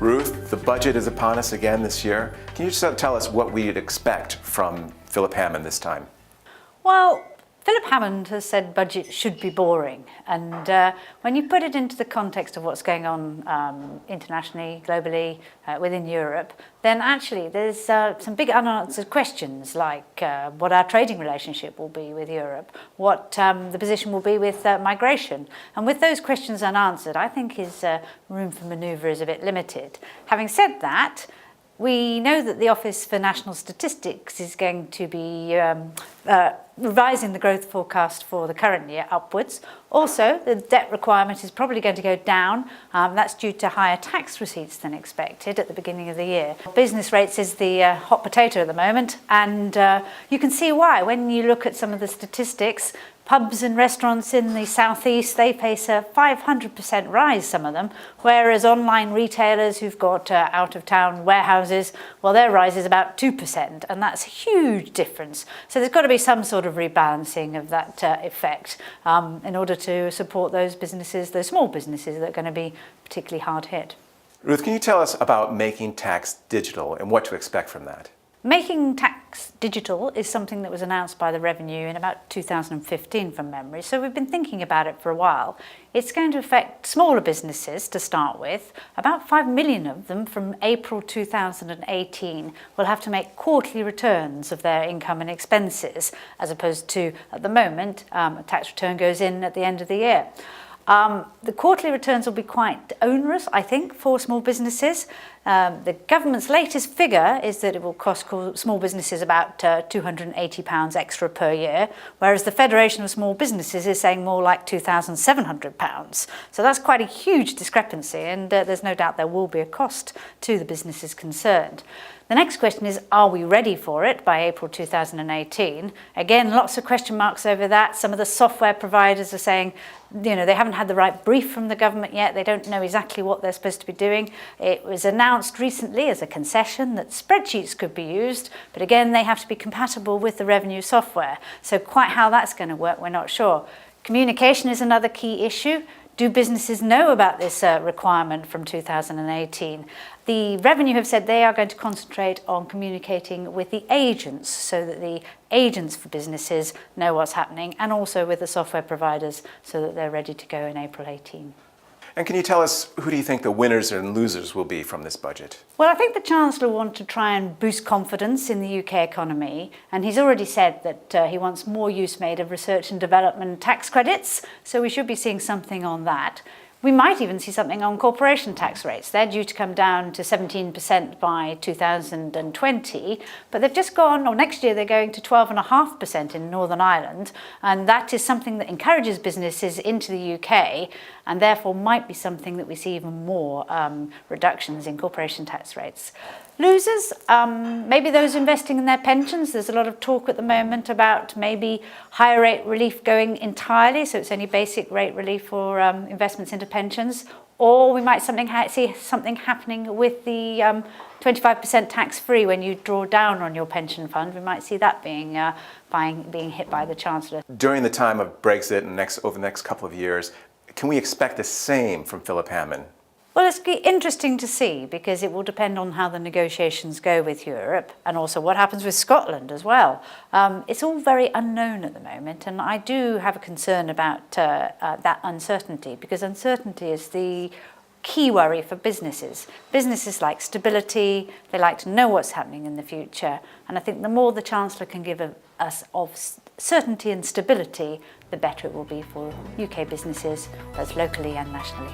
Ruth, the budget is upon us again this year. Can you just tell us what we'd expect from Philip Hammond this time? Well, Philip Hammond has said budget should be boring, and when you put it into the context of what's going on internationally, globally, within Europe, then actually there's some big unanswered questions like what our trading relationship will be with Europe, what the position will be with migration. And with those questions unanswered, I think his room for manoeuvre is a bit limited. Having said that, we know that the Office for National Statistics is going to be revising the growth forecast for the current year upwards. Also, the debt requirement is probably going to go down. That's due to higher tax receipts than expected at the beginning of the year. Business rates is the hot potato at the moment, and you can see why. When you look at some of the statistics, pubs and restaurants in the southeast, they face a 500% rise, some of them, whereas online retailers who've got out-of-town warehouses, well, their rise is about 2%, and that's a huge difference. So there's got to be some sort of rebalancing of that effect in order to support those businesses, those small businesses that are going to be particularly hard hit. Ruth, can you tell us about making tax digital and what to expect from that? Making tax digital is something that was announced by the Revenue in about 2015 from memory, so we've been thinking about it for a while. It's going to affect smaller businesses to start with. About 5 million of them from April 2018 will have to make quarterly returns of their income and expenses, as opposed to, at the moment, a tax return goes in at the end of the year. The quarterly returns will be quite onerous, I think, for small businesses. The government's latest figure is that it will cost small businesses about £280 extra per year, whereas the Federation of Small Businesses is saying more like £2,700. So that's quite a huge discrepancy, and there's no doubt there will be a cost to the businesses concerned. The next question is, are we ready for it by April 2018? Again, lots of question marks over that. Some of the software providers are saying, they haven't had the right brief from the government yet. They don't know exactly what they're supposed to be doing. It was announced recently as a concession that spreadsheets could be used, but again, they have to be compatible with the revenue software. So quite how that's going to work, we're not sure. Communication is another key issue. Do businesses know about this requirement from 2018? The Revenue have said they are going to concentrate on communicating with the agents so that the agents for businesses know what's happening, and also with the software providers so that they're ready to go in April 18. And can you tell us, who do you think the winners and losers will be from this budget? Well, I think the Chancellor wants to try and boost confidence in the UK economy, and he's already said that he wants more use made of research and development tax credits, so we should be seeing something on that. We might even see something on corporation tax rates. They're due to come down to 17% by 2020, but they've just gone, or next year they're going to 12.5% in Northern Ireland, and that is something that encourages businesses into the UK, and therefore might be something that we see even more reductions in corporation tax rates. Losers, maybe those investing in their pensions. There's a lot of talk at the moment about maybe higher rate relief going entirely, so it's only basic rate relief for investments into pensions. Or we might see something happening with the 25% tax-free when you draw down on your pension fund. We might see that being hit by the Chancellor. During the time of Brexit and over the next couple of years, can we expect the same from Philip Hammond? Well, it's interesting to see, because it will depend on how the negotiations go with Europe, and also what happens with Scotland as well. It's all very unknown at the moment, and I do have a concern about that uncertainty, because uncertainty is the key worry for businesses. Businesses like stability, they like to know what's happening in the future, and I think the more the Chancellor can give us of certainty and stability, the better it will be for UK businesses, both locally and nationally.